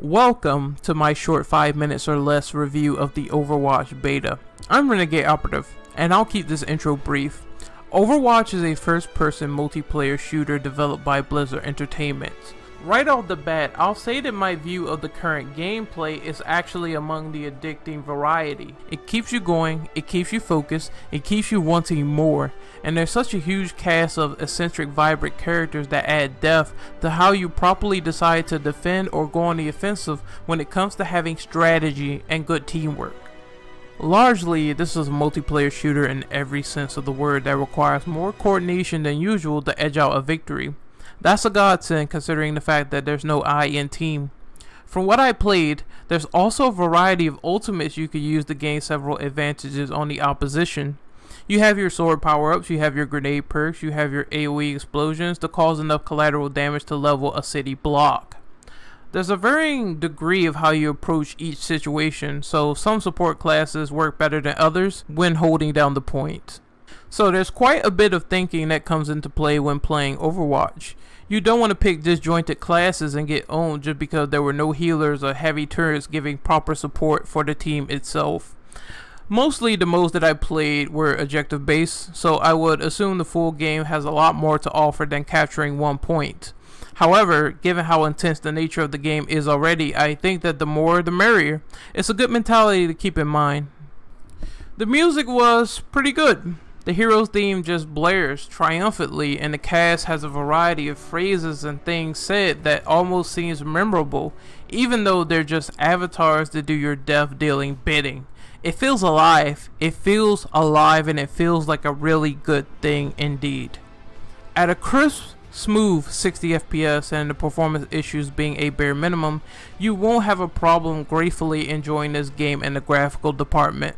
Welcome to my short 5 minutes or less review of the Overwatch beta. I'm Renegade Operative, and I'll keep this intro brief. Overwatch is a first-person multiplayer shooter developed by Blizzard Entertainment. Right off the bat, I'll say that my view of the current gameplay is actually among the addicting variety. It keeps you going, it keeps you focused, it keeps you wanting more, and there's such a huge cast of eccentric, vibrant characters that add depth to how you properly decide to defend or go on the offensive when it comes to having strategy and good teamwork. Largely, this is a multiplayer shooter in every sense of the word that requires more coordination than usual to edge out a victory. That's a godsend considering the fact that there's no I in team. From what I played, there's also a variety of ultimates you could use to gain several advantages on the opposition. You have your sword power-ups, you have your grenade perks, you have your AoE explosions to cause enough collateral damage to level a city block. There's a varying degree of how you approach each situation, so some support classes work better than others when holding down the point. So there's quite a bit of thinking that comes into play when playing Overwatch. You don't want to pick disjointed classes and get owned just because there were no healers or heavy turrets giving proper support for the team itself. Mostly the modes that I played were objective based, so I would assume the full game has a lot more to offer than capturing 1 point. However, given how intense the nature of the game is already, I think that the more the merrier. It's a good mentality to keep in mind. The music was pretty good. The hero's theme just blares triumphantly, and the cast has a variety of phrases and things said that almost seems memorable, even though they're just avatars that do your death dealing bidding. It feels alive, and it feels like a really good thing indeed. At a crisp, smooth 60 FPS and the performance issues being a bare minimum, you won't have a problem gratefully enjoying this game in the graphical department.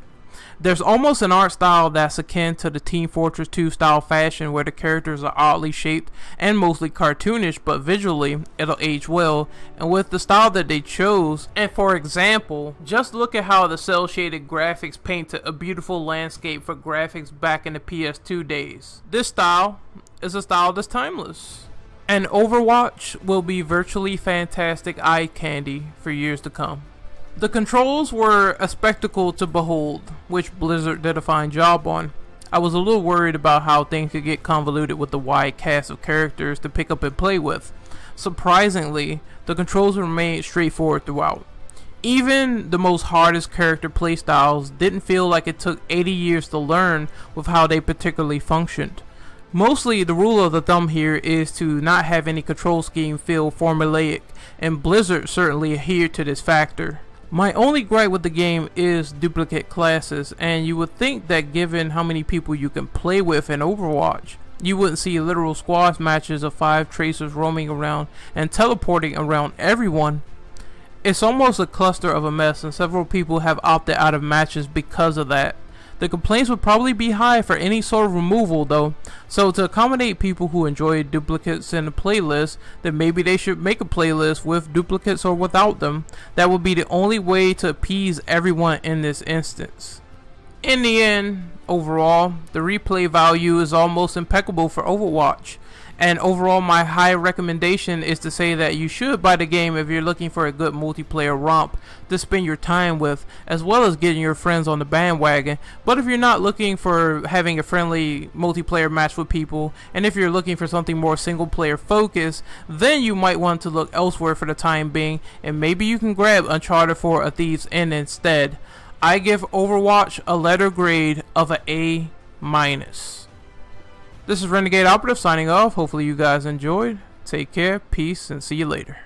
There's almost an art style that's akin to the Team Fortress 2 style fashion where the characters are oddly shaped and mostly cartoonish, but visually it'll age well and with the style that they chose. And for example, just look at how the cel shaded graphics painted a beautiful landscape for graphics back in the PS2 days. This style is a style that's timeless. And Overwatch will be virtually fantastic eye candy for years to come. The controls were a spectacle to behold, which Blizzard did a fine job on. I was a little worried about how things could get convoluted with the wide cast of characters to pick up and play with. Surprisingly, the controls remained straightforward throughout. Even the most hardest character playstyles didn't feel like it took 80 years to learn with how they particularly functioned. Mostly, the rule of the thumb here is to not have any control scheme feel formulaic, and Blizzard certainly adhered to this factor. My only gripe with the game is duplicate classes, and you would think that given how many people you can play with in Overwatch, you wouldn't see literal squads matches of 5 tracers roaming around and teleporting around everyone. It's almost a cluster of a mess, and several people have opted out of matches because of that. The complaints would probably be high for any sort of removal though, so to accommodate people who enjoy duplicates in a playlist, then maybe they should make a playlist with duplicates or without them. That would be the only way to appease everyone in this instance. In the end, overall, the replay value is almost impeccable for Overwatch. And overall, my high recommendation is to say that you should buy the game if you're looking for a good multiplayer romp to spend your time with, as well as getting your friends on the bandwagon. But if you're not looking for having a friendly multiplayer match with people, and if you're looking for something more single player focused, then you might want to look elsewhere for the time being, and maybe you can grab Uncharted 4: A Thief's End instead. I give Overwatch a letter grade of an A-. This is Renegade Operative signing off. Hopefully you guys enjoyed. Take care, peace, and see you later.